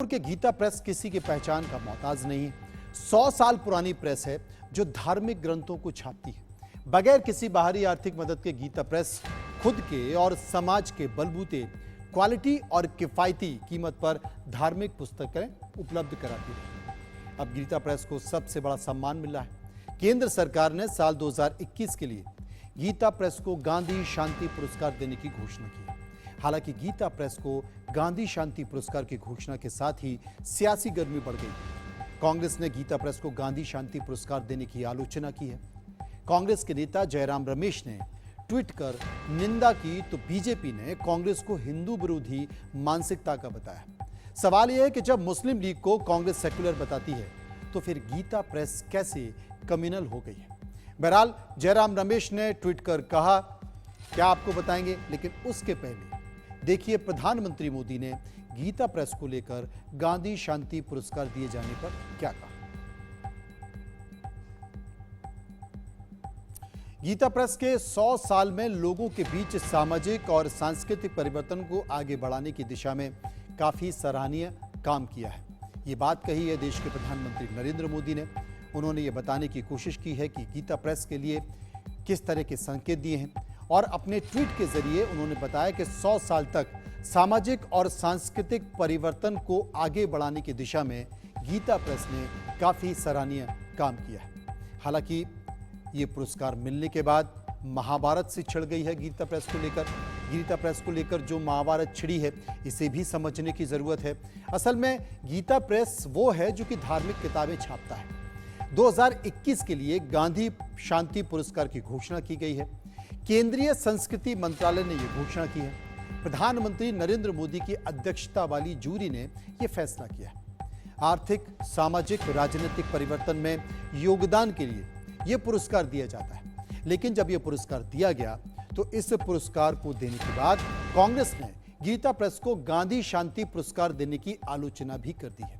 के गीता प्रेस किसी की पहचान का मोहताज नहीं है। 100 साल पुरानी प्रेस है जो धार्मिक ग्रंथों को छापती है। बगैर किसी बाहरी आर्थिक मदद के गीता प्रेस खुद के और समाज के बलबूते क्वालिटी और किफायती कीमत पर धार्मिक पुस्तकें उपलब्ध कराती है। अब गीता प्रेस को सबसे बड़ा सम्मान मिल रहा है। केंद्र सरकार ने साल 2021 के लिए गीता प्रेस को गांधी शांति पुरस्कार देने की घोषणा की है। हालांकि गीता प्रेस को गांधी शांति पुरस्कार की घोषणा के साथ ही सियासी गर्मी बढ़ गई। कांग्रेस ने गीता प्रेस को गांधी शांति पुरस्कार देने की आलोचना की है। कांग्रेस के नेता जयराम रमेश ने ट्वीट कर निंदा की तो बीजेपी ने कांग्रेस को हिंदू विरोधी मानसिकता का बताया। सवाल यह है कि जब मुस्लिम लीग को कांग्रेस सेक्युलर बताती है तो फिर गीता प्रेस कैसे कम्युनल हो गई है। बहरहाल जयराम रमेश ने ट्वीट कर कहा क्या आपको बताएंगे, लेकिन उसके पहले देखिए प्रधानमंत्री मोदी ने गीता प्रेस को लेकर गांधी शांति पुरस्कार दिए जाने पर क्या कहा। गीता प्रेस के 100 साल में लोगों के बीच सामाजिक और सांस्कृतिक परिवर्तन को आगे बढ़ाने की दिशा में काफी सराहनीय काम किया है। ये बात कही है देश के प्रधानमंत्री नरेंद्र मोदी ने। उन्होंने ये बताने की कोशिश की है कि गीता प्रेस के लिए किस तरह के संकेत दिए हैं और अपने ट्वीट के जरिए उन्होंने बताया कि 100 साल तक सामाजिक और सांस्कृतिक परिवर्तन को आगे बढ़ाने की दिशा में गीता प्रेस ने काफी सराहनीय काम किया है। हालांकि ये पुरस्कार मिलने के बाद महाभारत से छिड़ गई है गीता प्रेस को लेकर। गीता प्रेस को लेकर जो महाभारत छिड़ी है इसे भी समझने की जरूरत है। असल में गीता प्रेस वो है जो कि धार्मिक किताबें छापता है। 2021 के लिए गांधी शांति पुरस्कार की घोषणा की गई है। केंद्रीय संस्कृति मंत्रालय ने यह घोषणा की है। प्रधानमंत्री नरेंद्र मोदी की अध्यक्षता वाली जूरी ने यह फैसला किया। आर्थिक, सामाजिक, राजनीतिक परिवर्तन में योगदान के लिए यह पुरस्कार दिया जाता है। लेकिन जब यह पुरस्कार दिया गया तो इस पुरस्कार को देने के बाद कांग्रेस ने गीता प्रेस को गांधी शांति पुरस्कार देने की आलोचना भी कर दी है।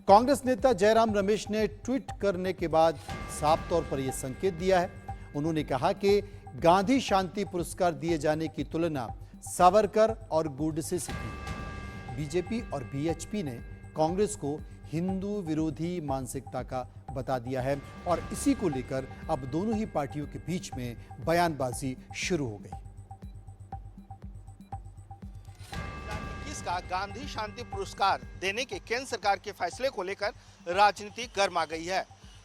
कांग्रेस नेता जयराम रमेश ने ट्वीट करने के बाद साफ तौर पर यह संकेत दिया है। उन्होंने कहा कि गांधी शांति पुरस्कार दिए जाने की तुलना सावरकर और गोडसे से की। बीजेपी और बीएचपी ने कांग्रेस को हिंदू विरोधी मानसिकता का बता दिया है और इसी को लेकर अब दोनों ही पार्टियों के बीच में बयानबाजी शुरू हो गई। का गांधी शांति पुरस्कार देने के केंद्र सरकार के फैसले को लेकर राजनीति गर्मा गई है।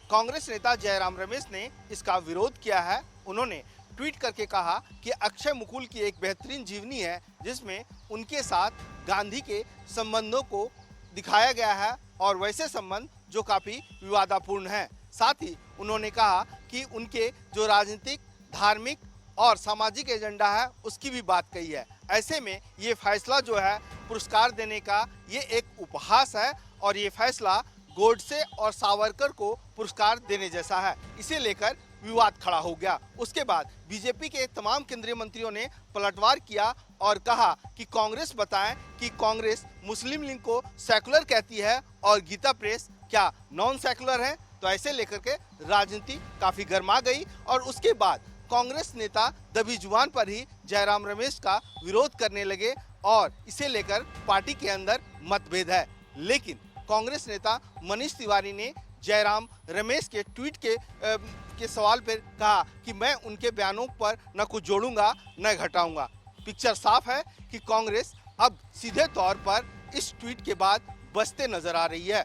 कांग्रेस नेता जयराम रमेश ने इसका विरोध किया है। उन्होंने ट्वीट करके कहा कि अक्षय मुकुल की एक बेहतरीन जीवनी है जिसमें उनके साथ गांधी के संबंधों को दिखाया गया है और वैसे संबंध जो काफी विवादापूर्ण है। साथ ही उन्होंने कहा कि उनके जो राजनीतिक, धार्मिक और सामाजिक एजेंडा है उसकी भी बात कही है। ऐसे में ये फैसला जो है पुरस्कार देने का ये एक उपहास है और ये फैसला गोडसे और सावरकर को पुरस्कार देने जैसा है। इसे लेकर विवाद खड़ा हो गया। उसके बाद बीजेपी के तमाम केंद्रीय मंत्रियों ने पलटवार किया और कहा कि कांग्रेस बताएं कि कांग्रेस मुस्लिम लीग को सेकुलर कहती है और गीता प्रेस क्या नॉन सेकुलर है। तो ऐसे लेकर के राजनीति काफी गर्मा गई और उसके बाद कांग्रेस नेता दबी जुबान पर ही जयराम रमेश का विरोध करने लगे और इसे लेकर पार्टी के अंदर मतभेद है। लेकिन कांग्रेस नेता मनीष तिवारी ने जयराम रमेश के ट्वीट के सवाल पर कहा कि मैं उनके बयानों पर न कुछ जोड़ूंगा न घटाऊंगा। पिक्चर साफ है कि कांग्रेस अब सीधे तौर पर इस ट्वीट के बाद बचते नजर आ रही है।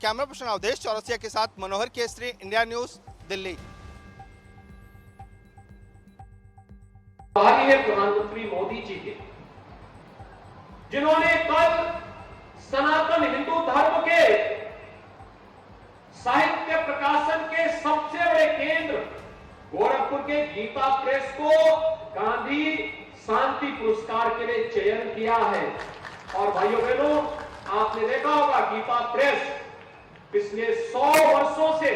कैमरा पर्सन अवधेश चौरसिया के साथ मनोहर केसरी, इंडिया न्यूज, दिल्ली। आभारी है प्रधानमंत्री मोदी जी के, जिन्होंने कल सनातन हिंदू धर्म के साहित्य प्रकाशन के सबसे बड़े केंद्र गोरखपुर के गीता प्रेस को गांधी शांति पुरस्कार के लिए चयन किया है। और भाइयों बहनों, आपने देखा होगा गीता प्रेस पिछले 100 वर्षों से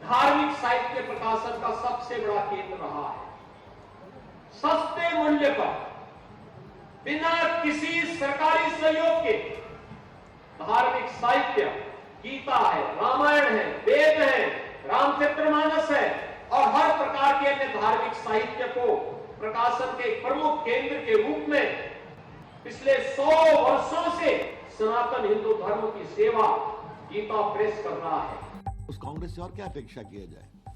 धार्मिक साहित्य प्रकाशन का सबसे बड़ा केंद्र रहा है। सस्ते मूल्य पर बिना किसी सरकारी सहयोग के धार्मिक साहित्य, गीता है, रामायण है, वेद है, रामचरितमानस है और हर प्रकार के अन्य धार्मिक साहित्य को प्रकाशन के प्रमुख केंद्र के रूप में पिछले 100 सनातन हिंदू धर्म की सेवा गीता प्रेस कर रहा है। उस कांग्रेस से और क्या अपेक्षा किया जाए,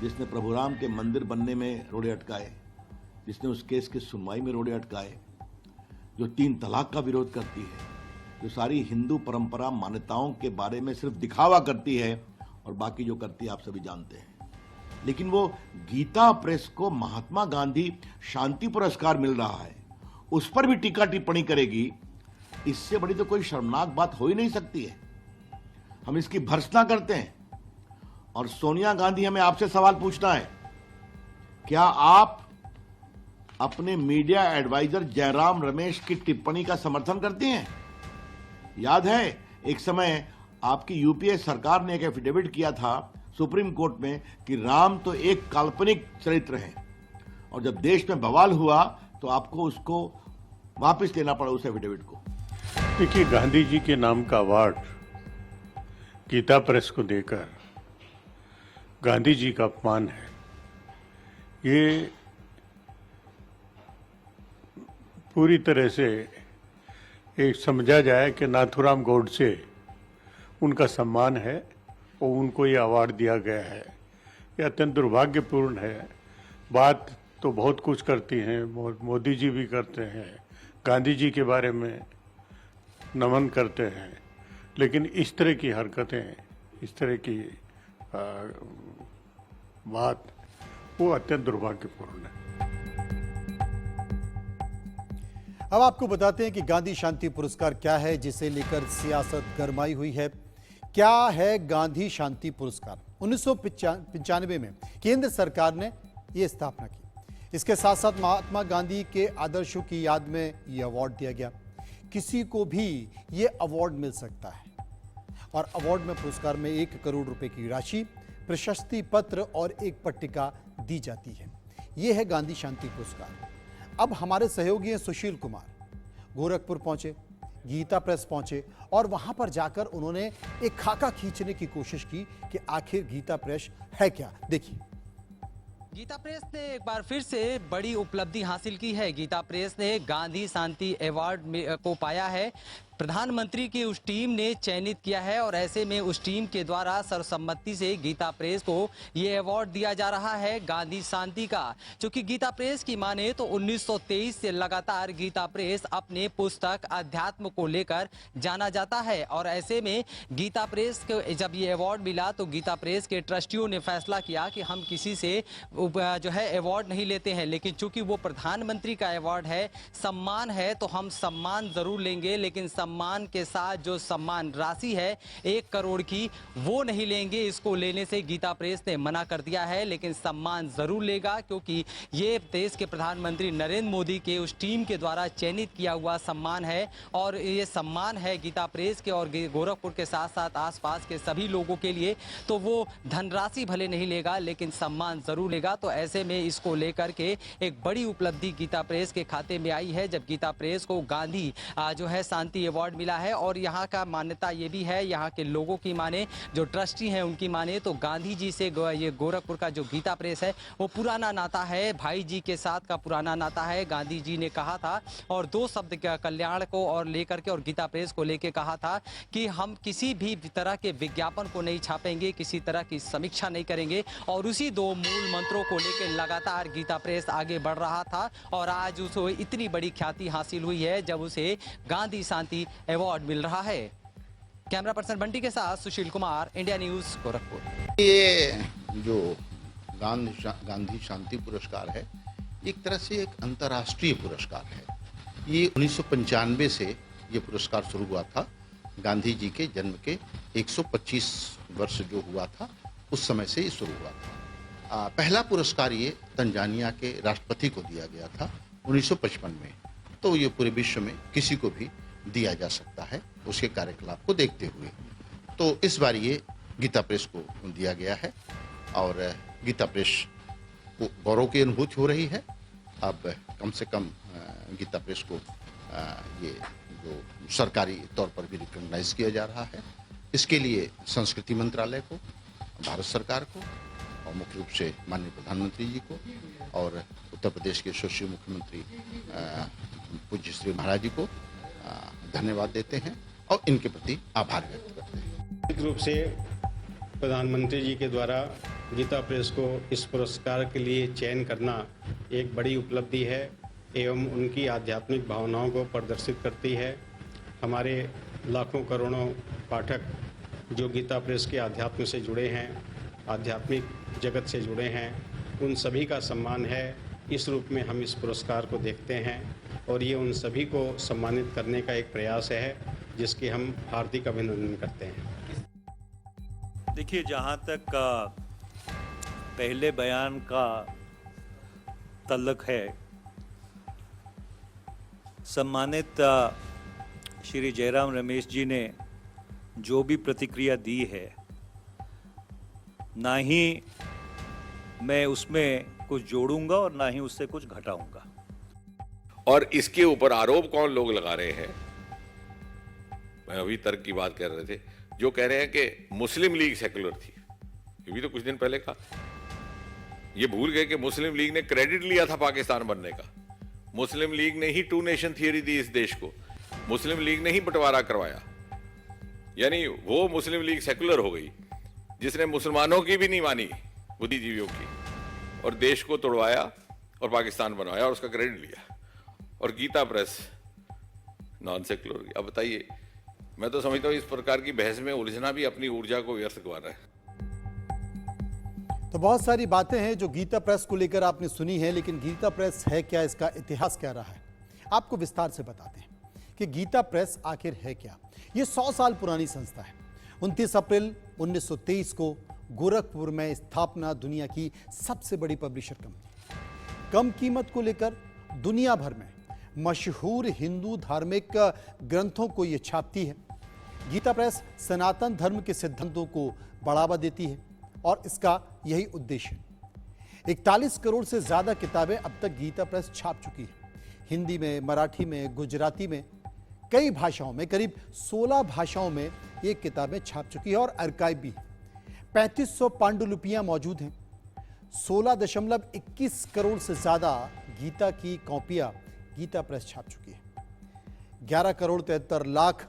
जिसने प्रभु राम के मंदिर बनने में रोड़े अटकाए, जिसने उस केस की सुनवाई में रोड़े अटकाए, जो 3 तलाक का विरोध करती है, जो सारी हिंदू परंपरा मान्यताओं के बारे में सिर्फ दिखावा करती है और बाकी जो करती है आप सभी जानते हैं। लेकिन वो गीता प्रेस को महात्मा गांधी शांति पुरस्कार मिल रहा है, उस पर भी टीका टिप्पणी करेगी, इससे बड़ी तो कोई शर्मनाक बात हो ही नहीं सकती है। हम इसकी भर्त्सना करते हैं। और सोनिया गांधी, हमें आपसे सवाल पूछना है, क्या आप अपने मीडिया एडवाइजर जयराम रमेश की टिप्पणी का समर्थन करती हैं? याद है एक समय आपकी यूपीए सरकार ने एक एफिडेविट किया था सुप्रीम कोर्ट में कि राम तो एक काल्पनिक चरित्र है, और जब देश में बवाल हुआ तो आपको उसको वापस लेना पड़ा, उस एफिडेविट को। देखिए, गांधी जी के नाम का अवार्ड गीता प्रेस को देकर गांधी जी का अपमान है। ये पूरी तरह से एक समझा जाए कि नाथूराम गोडसे उनका सम्मान है और उनको ये अवार्ड दिया गया है। ये अत्यंत दुर्भाग्यपूर्ण है। बात तो बहुत कुछ करती हैं, मोदी जी भी करते हैं, गांधी जी के बारे में नमन करते हैं, लेकिन इस तरह की हरकतें, इस तरह की बात, वो अत्यंत दुर्भाग्यपूर्ण है। अब आपको बताते हैं कि गांधी शांति पुरस्कार क्या है, जिसे लेकर सियासत गरमाई हुई है। क्या है गांधी शांति पुरस्कार? 1995 में केंद्र सरकार ने यह स्थापना की। इसके साथ साथ महात्मा गांधी के आदर्शों की याद में यह अवार्ड दिया गया। किसी को भी यह अवार्ड मिल सकता है, और अवार्ड में पुरस्कार में 1 करोड़ रुपए की राशि, प्रशस्ति पत्र और एक पट्टिका दी जाती है। यह है गांधी शांति पुरस्कार। अब हमारे सहयोगी हैं सुशील कुमार, गोरखपुर पहुंचे, गीता प्रेस पहुंचे, और वहां पर जाकर उन्होंने एक खाका खींचने की कोशिश की कि आखिर गीता प्रेस है क्या। देखिए, गीता प्रेस ने एक बार फिर से बड़ी उपलब्धि हासिल की है। गीता प्रेस ने गांधी शांति अवार्ड को पाया है। प्रधानमंत्री की उस टीम ने चयनित किया है, और ऐसे में उस टीम के द्वारा सर्वसम्मति से गीता प्रेस को ये अवार्ड दिया जा रहा है गांधी शांति का। क्योंकि गीता प्रेस की माने तो 1923 से लगातार गीता प्रेस अपने पुस्तक अध्यात्म को लेकर जाना जाता है, और ऐसे में गीता प्रेस को जब ये अवार्ड मिला तो गीता प्रेस के ट्रस्टियों ने फैसला किया कि हम किसी से जो है अवार्ड नहीं लेते हैं, लेकिन चूंकि वो प्रधानमंत्री का अवार्ड है, सम्मान है, तो हम सम्मान जरूर लेंगे, लेकिन सम्मान के साथ जो सम्मान राशि है 1 करोड़ की, वो नहीं लेंगे। इसको लेने से गीता प्रेस ने मना कर दिया है, लेकिन सम्मान जरूर लेगा, क्योंकि ये देश के प्रधानमंत्री नरेंद्र मोदी के उस टीम के द्वारा चयनित किया हुआ सम्मान है, और ये सम्मान है गीता प्रेस के और गोरखपुर के साथ साथ आसपास के सभी लोगों के लिए। तो वो धनराशि भले नहीं लेगा, लेकिन सम्मान जरूर लेगा। तो ऐसे में इसको लेकर के एक बड़ी उपलब्धि गीता प्रेस के खाते में आई है, जब गीता प्रेस को गांधी जो है शांति अवार्ड मिला है। और यहाँ का मान्यता ये भी है, यहाँ के लोगों की माने, जो ट्रस्टी हैं उनकी माने, तो गांधी जी से ये गोरखपुर का जो गीता प्रेस है वो पुराना नाता है, भाई जी के साथ का पुराना नाता है। गांधी जी ने कहा था, और 2 शब्द कल्याण को और लेकर के और गीता प्रेस को लेकर कहा था कि हम किसी भी तरह के विज्ञापन को नहीं छापेंगे, किसी तरह की समीक्षा नहीं करेंगे, और उसी 2 मूल मंत्रों को लेकर लगातार गीता प्रेस आगे बढ़ रहा था। और आज उसको इतनी बड़ी ख्याति हासिल हुई है जब उसे गांधी शांति अवार्ड मिल रहा है। कैमरा पर्सन बंटी के साथ सुशील कुमार, इंडिया न्यूज, गोरखपुर। ये जो गांधी शांति पुरस्कार है, एक तरह से एक अंतर्राष्ट्रीय पुरस्कार है। ये 1995 से ये पुरस्कार शुरू हुआ था। गांधी जी के जन्म के 125 वर्ष जो हुआ था, उस समय से ये शुरू हुआ था। पहला पुरस्कार ये तंजानिया के राष्ट्रपति को दिया गया था 1955 में। तो ये पूरे विश्व में किसी को भी दिया जा सकता है उसके कार्यकलाप को देखते हुए। तो इस बार ये गीता प्रेस को दिया गया है, और गीता प्रेस को गौरव की अनुभूति हो रही है। अब कम से कम गीता प्रेस को ये जो सरकारी तौर पर भी रिकॉग्नाइज किया जा रहा है। इसके लिए संस्कृति मंत्रालय को, भारत सरकार को, और मुख्य रूप से माननीय प्रधानमंत्री जी को, और उत्तर प्रदेश के यशस्वी मुख्यमंत्री पूज्य श्री महाराज जी को धन्यवाद देते हैं। और इनके प्रति आभार व्यक्त करते हैं। निश्चित रूप से प्रधानमंत्री जी के द्वारा गीता प्रेस को इस पुरस्कार के लिए चयन करना एक बड़ी उपलब्धि है एवं उनकी आध्यात्मिक भावनाओं को प्रदर्शित करती है। हमारे लाखों करोड़ों पाठक जो गीता प्रेस के आध्यात्म से जुड़े हैं, आध्यात्मिक जगत से जुड़े हैं, उन सभी का सम्मान है। इस रूप में हम इस पुरस्कार को देखते हैं और ये उन सभी को सम्मानित करने का एक प्रयास है जिसके हम हार्दिक अभिनंदन करते हैं। देखिए, जहाँ तक पहले बयान का तल्लक है, सम्मानित श्री जयराम रमेश जी ने जो भी प्रतिक्रिया दी है, ना ही मैं उसमें कुछ जोड़ूंगा और ना ही उससे कुछ घटाऊंगा। और इसके ऊपर आरोप कौन लोग लगा रहे हैं? मैं अभी तर्क की बात कर रहे थे, जो कह रहे हैं कि मुस्लिम लीग सेकुलर थी। ये भी तो कुछ दिन पहले कहा। ये भूल गए कि मुस्लिम लीग ने क्रेडिट लिया था पाकिस्तान बनने का। मुस्लिम लीग ने ही 2 नेशन थियरी दी इस देश को। मुस्लिम लीग ने ही बंटवारा करवाया। यानी वो मुस्लिम लीग सेकुलर हो गई जिसने मुसलमानों की भी नहीं मानी, बुद्धिजीवियों की, और देश को तोड़वाया और पाकिस्तान बनवाया और उसका क्रेडिट लिया। और गीता प्रेस नॉन सेकुलर। अब बताइए, मैं तो समझता हूं इस प्रकार की बहस में उलझना भी अपनी ऊर्जा को व्यर्थ गवा रहा है। तो बहुत सारी बातें हैं जो गीता प्रेस को लेकर आपने सुनी है, लेकिन गीता प्रेस है क्या, इसका इतिहास क्या रहा है, आपको विस्तार से बताते हैं कि गीता प्रेस आखिर है क्या। ये 100 साल पुरानी संस्था है। 29 अप्रैल 1923 को गोरखपुर में स्थापना दुनिया की सबसे बड़ी पब्लिशर कंपनी। कम कीमत को लेकर दुनिया भर में मशहूर हिंदू धार्मिक ग्रंथों को यह छापती है। गीता प्रेस सनातन धर्म के सिद्धांतों को बढ़ावा देती है और इसका यही उद्देश्य है। 41 करोड़ से ज्यादा किताबें अब तक गीता प्रेस छाप चुकी है। हिंदी में, मराठी में, गुजराती में, कई भाषाओं में, करीब 16 भाषाओं में ये किताबें छाप चुकी है और आर्काइव भी। 3500 पांडुलिपियां मौजूद हैं। 16.21 करोड़ से ज्यादा गीता की कॉपियां गीता प्रेस छाप चुकी है। 11 करोड़ 73 लाख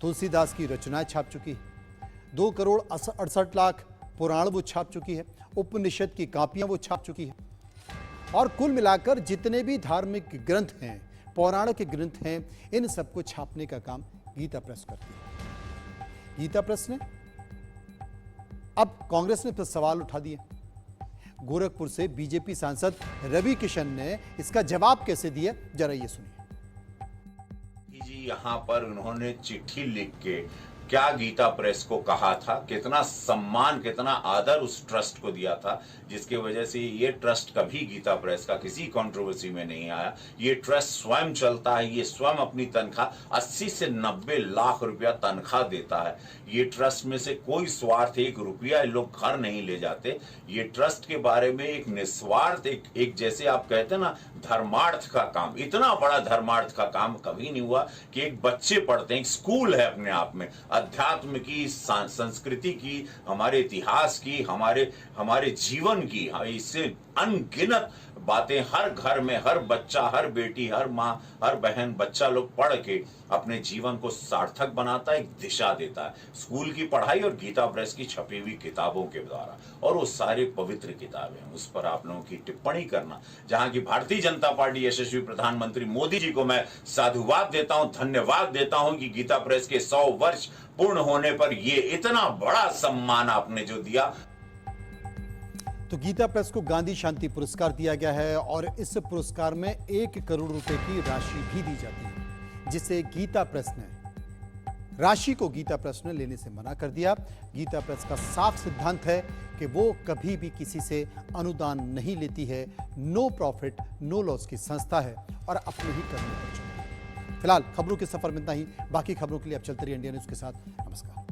तुलसीदास की रचनाएं छाप चुकी है। 2 करोड़ 68 लाख पुराण वो छाप चुकी है। उपनिषद की कॉपियां वो छाप चुकी है। और कुल मिलाकर जितने भी धार्मिक ग्रंथ हैं, पौराणिक ग्रंथ हैं, इन सबको छापने का काम गीता प्रेस करती है। गीता प्रेस ने अब कांग्रेस ने फिर सवाल उठा दिए। गोरखपुर से बीजेपी सांसद रवि किशन ने इसका जवाब कैसे दिया, जरा ये सुनिए। जी, यहाँ पर उन्होंने चिट्ठी लिख के क्या गीता प्रेस को कहा था, कितना सम्मान, कितना आदर उस ट्रस्ट को दिया था, जिसके वजह से ये ट्रस्ट कभी गीता प्रेस का किसी कंट्रोवर्सी में नहीं आया। ये ट्रस्ट स्वयं चलता है, ये स्वयं अपनी तनख्वाह 80 से 90 लाख रुपया तनख्वाह देता है। ये ट्रस्ट में से कोई स्वार्थ 1 रुपया लोग घर नहीं ले जाते। ये ट्रस्ट के बारे में एक निस्वार्थ, एक जैसे आप कहते हैं ना, धर्मार्थ का काम, इतना बड़ा धर्मार्थ का काम कभी नहीं हुआ कि एक बच्चे पढ़ते हैं, एक स्कूल है अपने आप में, अध्यात्म की, संस्कृति की, हमारे इतिहास की, हमारे जीवन की, इससे अनगिनत बातें हर घर में, हर बच्चा, हर बेटी, हर माँ, हर बहन, बच्चा लोग पढ़ के अपने जीवन को सार्थक बनाता है, एक दिशा देता है। स्कूल की पढ़ाई और गीता प्रेस की छपी हुई किताबों के द्वारा, और वो सारी पवित्र किताबें हैं। उस पर आप लोगों की टिप्पणी करना, जहां की भारतीय जनता पार्टी यशस्वी प्रधानमंत्री मोदी जी को मैं साधुवाद देता हूं, धन्यवाद देता हूं कि गीता प्रेस के 100 वर्ष पूर्ण होने पर ये इतना बड़ा सम्मान आपने जो दिया। तो गीता प्रेस को गांधी शांति पुरस्कार दिया गया है और इस पुरस्कार में 1 करोड़ रुपए की राशि भी दी जाती है, जिसे गीता प्रेस ने लेने से मना कर दिया। गीता प्रेस का साफ सिद्धांत है कि वो कभी भी किसी से अनुदान नहीं लेती है। नो प्रॉफिट नो लॉस की संस्था है और अपने ही करने पर चलती है। फिलहाल खबरों के सफर में इतना ही। बाकी खबरों के लिए आप चलते रहिए इंडिया न्यूज के साथ। नमस्कार।